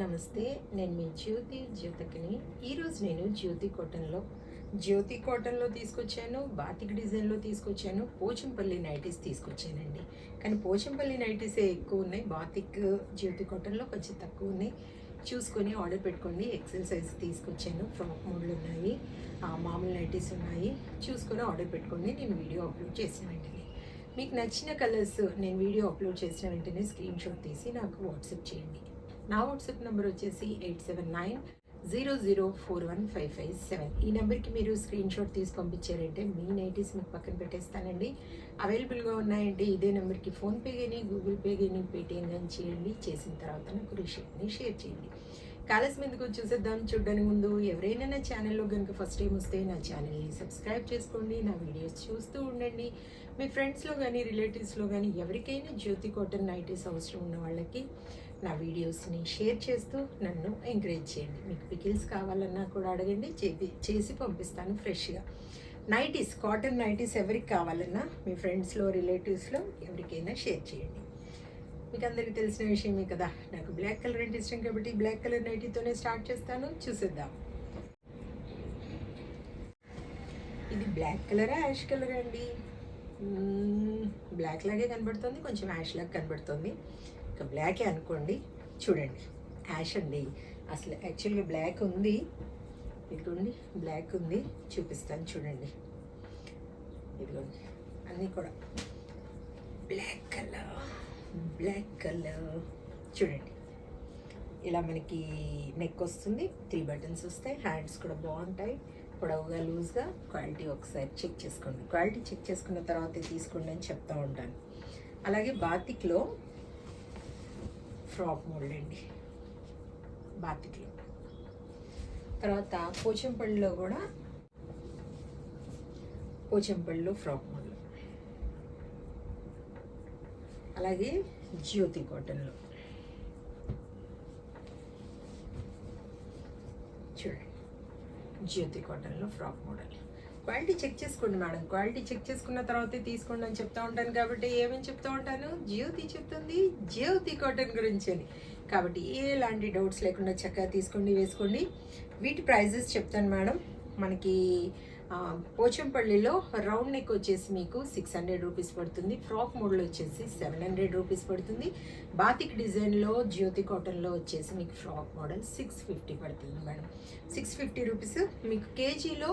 నమస్తే, నేను మీ జ్యోతికని. ఈరోజు నేను జ్యోతి కాటన్లో తీసుకొచ్చాను, బాతిక్ డిజైన్లో తీసుకొచ్చాను, పోచంపల్లి నైటీస్ తీసుకొచ్చానండి. కానీ పోచంపల్లి నైటీసే ఎక్కువ ఉన్నాయి, బాతిక్ జ్యోతి కాటన్లో కొంచెం తక్కువ ఉన్నాయి. చూసుకొని ఆర్డర్ పెట్టుకోండి. ఎక్సెల్ సైజ్ తీసుకొచ్చాను, ఫ్రాక్ మోడల్ ఉన్నాయి, మామూలు నైటీస్ ఉన్నాయి. చూసుకొని ఆర్డర్ పెట్టుకోండి. నేను వీడియో అప్లోడ్ చేసిన వెంటనే మీకు నచ్చిన కలర్స్ నేను వీడియో అప్లోడ్ చేసిన వెంటనే స్క్రీన్ షాట్ తీసి నాకు వాట్సాప్ చేయండి. నా వాట్సాప్ నెంబర్ వచ్చేసి 8790041557. ఈ నెంబర్కి మీరు స్క్రీన్ షాట్ తీసి పంపించారంటే మీ నైటీస్ మీకు పక్కన పెట్టేస్తానండి. అవైలబుల్గా ఉన్నాయంటే ఇదే నెంబర్కి ఫోన్పే కానీ, గూగుల్ పే కానీ, పేటిఎం కానీ చేయండి. చేసిన తర్వాత నాకు రిసిప్ట్ని షేర్ చేయండి. కాలస్ మీదకు చూసేద్దాం. చూడడానికి ముందు ఎవరైనా నా ఛానల్లో కనుక ఫస్ట్ టైం వస్తే నా ఛానల్ని సబ్స్క్రైబ్ చేసుకోండి. నా వీడియోస్ చూస్తూ ఉండండి. మీ ఫ్రెండ్స్లో కానీ, రిలేటివ్స్లో కానీ ఎవరికైనా జ్యోతి కాటన్ నైటీస్ అవసరం ఉన్న వాళ్ళకి నా వీడియోస్ని షేర్ చేస్తూ నన్ను ఎంకరేజ్ చేయండి. మీకు పికిల్స్ కావాలన్నా కూడా అడగండి, చేసి పంపిస్తాను ఫ్రెష్గా. నైటీస్, కాటన్ నైటీస్ ఎవరికి కావాలన్నా మీ ఫ్రెండ్స్లో, రిలేటివ్స్లో ఎవరికైనా షేర్ చేయండి. మీకు అందరికీ తెలిసిన విషయమే కదా, నాకు బ్లాక్ కలర్ అంటే ఇష్టం కాబట్టి బ్లాక్ కలర్ నైటీతోనే స్టార్ట్ చేస్తాను. చూసేద్దాం. ఇది బ్లాక్ కలరా, యాష్ కలరా అండి? బ్లాక్ లాగే కనబడుతుంది, కొంచెం యాష్ లాగా కనబడుతుంది. ఇక బ్లాకే అనుకోండి. చూడండి, యాష్ అండి. అసలు యాక్చువల్గా బ్లాక్ ఉంది, ఇదిగోండి బ్లాక్ ఉంది, చూపిస్తాను చూడండి. ఇదిగోండి అన్నీ కూడా బ్లాక్ కలర్ చూడండి. ఇలా మనకి నెక్ వస్తుంది, 3 బటన్స్ వస్తాయి, హ్యాండ్స్ కూడా బాగుంటాయి, పొడవుగా లూజ్గా. క్వాలిటీ ఒకసారి చెక్ చేసుకోండి. క్వాలిటీ చెక్ చేసుకున్న తర్వాత తీసుకోండి అని చెప్తూ ఉంటాను. అలాగే బాతిక్లో ఫ్రాక్ మోడల్ అండి, బాతిక్లో. తర్వాత పోచంపల్లిలో కూడా, పోచంపల్లిలో ఫ్రాక్ మోడల్. అలాగే జ్యోతి కాటన్లో చూడండి, జ్యోతి కాటన్లో ఫ్రాక్ మోడల్. క్వాలిటీ చెక్ చేసుకోండి మేడం, క్వాలిటీ చెక్ చేసుకున్న తర్వాతే తీసుకోండి అని చెప్తూ ఉంటాను. కాబట్టి ఏమని చెప్తూ ఉంటాను, జ్యోతి చెప్తుంది జ్యోతి కాటన్ గురించి అని. కాబట్టి ఎలాంటి డౌట్స్ లేకుండా చక్కగా తీసుకోండి, వేసుకోండి. వీటి ప్రైజెస్ చెప్తాను మేడం. మనకి పోచంపల్లిలో రౌండ్ నెక్ వచ్చేసి మీకు 600 రూపీస్ పడుతుంది. ఫ్రాక్ మోడల్ వచ్చేసి 700 రూపీస్ పడుతుంది. బాతిక్ డిజైన్లో జ్యోతి కాటన్లో వచ్చేసి మీకు ఫ్రాక్ మోడల్ 650 పడుతుంది మేడం. 650 రూపీస్. మీకు కేజీలో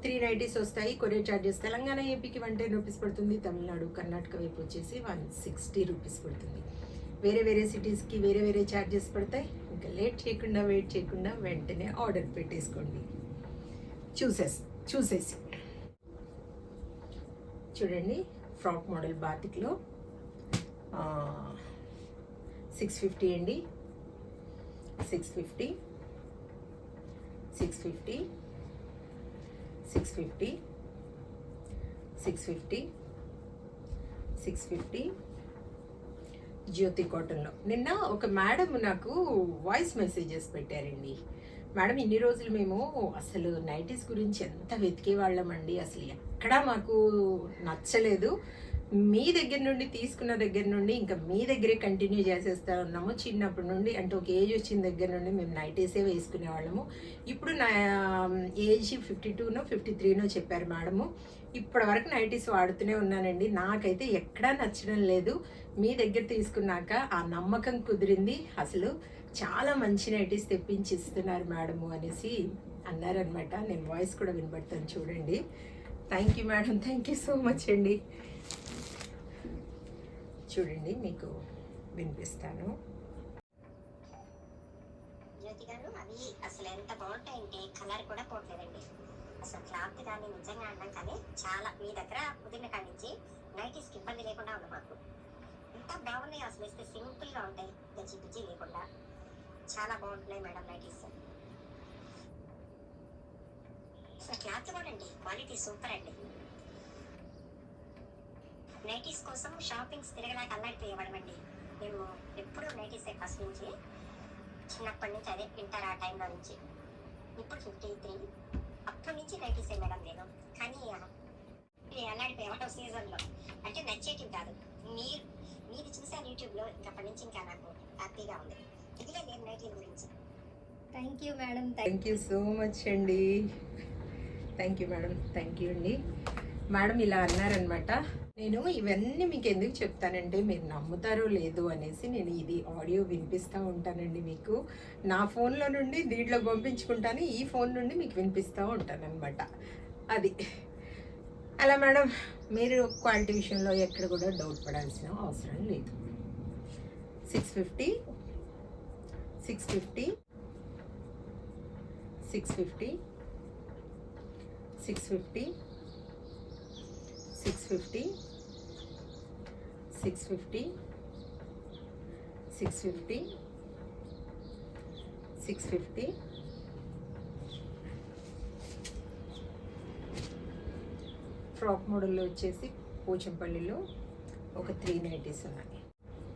3 నైటీస్ వస్తాయి. కొరియర్ ఛార్జెస్ తెలంగాణ, ఏపీకి 110 రూపీస్ పడుతుంది. తమిళనాడు, కర్ణాటక వైపు వచ్చేసి 160 రూపీస్ పడుతుంది. వేరే వేరే సిటీస్కి వేరే వేరే ఛార్జెస్ పడతాయి. ఇంకా వెయిట్ చేయకుండా వెంటనే ఆర్డర్ పెట్టేసుకోండి. చూసేసి చూడండి, ఫ్రాక్ మోడల్ బాతిక్లో 650 అండి. 650 జ్యోతి కాటన్లో. నిన్న ఒక మేడం నాకు వాయిస్ మెసేజెస్ పెట్టారండి. మేడం, ఇన్ని రోజులు మేము అసలు నైటీస్ గురించి ఎంత వెతికే వాళ్ళమండి, అసలు ఎక్కడా మాకు నచ్చలేదు. మీ దగ్గర నుండి తీసుకున్న దగ్గర నుండి ఇంకా మీ దగ్గరే కంటిన్యూ చేసేస్తా ఉన్నాము. చిన్నప్పటి నుండి, అంటే ఒక ఏజ్ వచ్చిన దగ్గర నుండి మేము నైటీసే వేసుకునే వాళ్ళము. ఇప్పుడు నా ఏజ్ 52నో 53నో చెప్పారు మేడము. ఇప్పటి వరకు నైటీస్ వాడుతూనే ఉన్నానండి. నాకైతే ఎక్కడా నచ్చడం లేదు. మీ దగ్గర తీసుకున్నాక ఆ నమ్మకం కుదిరింది. అసలు చాలా మంచి నైటీస్ తెప్పించి ఇస్తున్నారు మేడము అనేసి అన్నారనమాట. నేను వాయిస్ కూడా వినబడతాను చూడండి. Thank you madam, thank you so much అండి. చూడండి, మీకు వినిపిస్తాను. జ్యోతి గారు, అవి అసలు ఎంత బాగుంటాయంటే కలర్ కూడా పోవట్లేదండి. అసలు క్లాత్ కానీ నిజంగా అన్నాం కానీ చాలా మీ దగ్గర కుదిరిన కాడి నుంచి నైటీస్కి ఇబ్బంది లేకుండా ఉంది మాకు. ఎంత బాగున్నాయి అసలు, ఇస్తే సింపుల్గా ఉంటాయి, గజ్జి లేకుండా చాలా బాగుంటున్నాయి మేడం నైటీస్. అసలు క్లాత్ కూడా అండి క్వాలిటీ సూపర్ అండి. నైటీస్ కోసం షాపింగ్స్ తిరగలేక అల్లాడిపోయేవాడమండి మేము. ఎప్పుడు నైటీసే ఫస్ట్ నుంచి, చిన్నప్పటి నుంచి, అదే ఇంటర్ ఆ టైంలో నుంచి. ఇప్పుడు 53, అప్పటి నుంచి నైటీసే మేడం నేను. కానీ అల్లాడిపోయేవాడు సీజన్లో, అంటే నచ్చేటివి కాదు. మీది చూసాను యూట్యూబ్లో, ఇంకప్పటి నుంచి ఇంకా నాకు హ్యాపీగా ఉంది. ఇదిలే నేను నైటీల గురించి. Thank you madam. Thank you so much అండి. Thank you madam. Thank you అండి. మేడం ఇలా అన్నారనమాట. నేను ఇవన్నీ మీకు ఎందుకు చెప్తానంటే మీరు నమ్ముతారో లేదో అనేసి నేను ఇది ఆడియో వినిపిస్తూ ఉంటానండి మీకు. నా ఫోన్లో నుండి దీంట్లో పంపించుకుంటాను, ఈ ఫోన్ నుండి మీకు వినిపిస్తూ ఉంటాను అనమాట. అది అలా మేడం. మీరు క్వాలిటీ విషయంలో ఎక్కడ కూడా డౌట్ పడాల్సిన అవసరం లేదు. 650 650 650 650 650 650 650 650 ఫ్రాక్ మోడల్లో వచ్చేసి పోచంపల్లిలో ఒక 3 నైటీస్ ఉన్నాయి.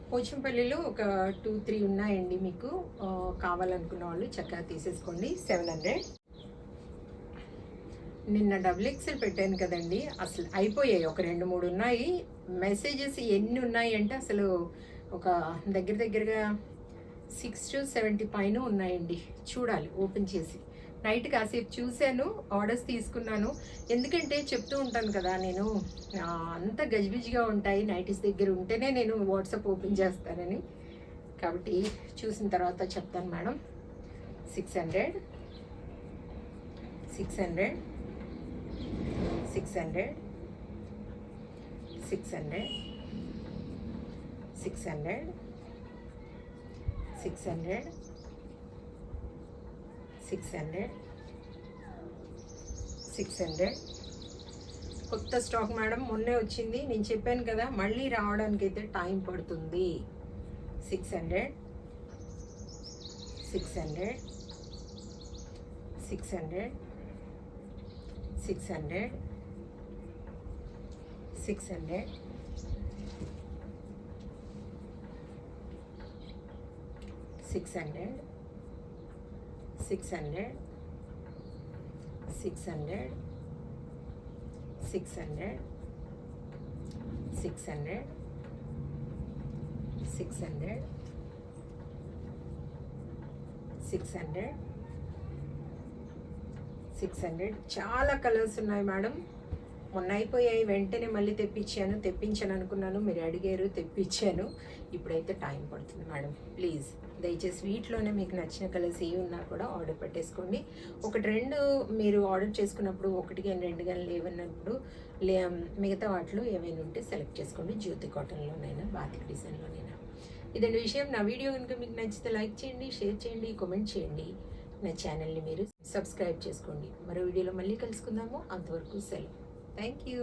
పోచంపల్లిలో ఒక 2-3 ఉన్నాయండి. మీకు కావాలనుకున్న వాళ్ళు చక్కగా తీసేసుకోండి. 700. నిన్న XXL పెట్టాను కదండి, అసలు అయిపోయాయి. ఒక 2-3 ఉన్నాయి. మెసేజెస్ ఎన్ని ఉన్నాయి అంటే అసలు ఒక దగ్గరగా 60-70 పైన ఉన్నాయండి. చూడాలి ఓపెన్ చేసి. నైట్ కాసేపు చూశాను, ఆర్డర్స్ తీసుకున్నాను. ఎందుకంటే చెప్తూ ఉంటాను కదా నేను, అంత గజిబిజిగా ఉంటాయి నైటీస్ దగ్గర ఉంటేనే నేను వాట్సాప్ ఓపెన్ చేస్తానని. కాబట్టి చూసిన తర్వాత చెప్తాను మేడం. 600 600 600 600 600 600 600 600. కొత్త స్టాక్ మేడం, మొన్నే వచ్చింది. నేను చెప్పాను కదా మళ్ళీ రావడానికి అయితే టైం పడుతుంది. 600 600 600 600 600 600 600 600 600 600 600 600 600. చాలా కలర్స్ ఉన్నాయి మేడం. మొన్న అయిపోయాయి, వెంటనే మళ్ళీ తెప్పించాను అనుకున్నాను. మీరు అడిగారు, తెప్పించాను. ఇప్పుడైతే టైం పడుతుంది మేడం. ప్లీజ్ దయచేసి వీటిలోనే మీకు నచ్చిన కలర్స్ ఏ ఉన్నా కూడా ఆర్డర్ పెట్టేసుకోండి. 1-2 మీరు ఆర్డర్ చేసుకున్నప్పుడు 1 కానీ 2 కానీ లేవన్నప్పుడు మిగతా వాటిలో ఏమైనా ఉంటే సెలెక్ట్ చేసుకోండి. జ్యోతి కాటన్లోనైనా బాతిక్ డిజైన్లోనైనా. ఇదండి విషయం. నా వీడియో కనుక మీకు నచ్చితే లైక్ చేయండి, షేర్ చేయండి, కామెంట్ చేయండి. నా ఛానల్ని మీరు సబ్స్క్రైబ్ చేసుకోండి. మరో వీడియోలో మళ్ళీ కలుసుకుందాము. అంతవరకు సెలవు. Thank you.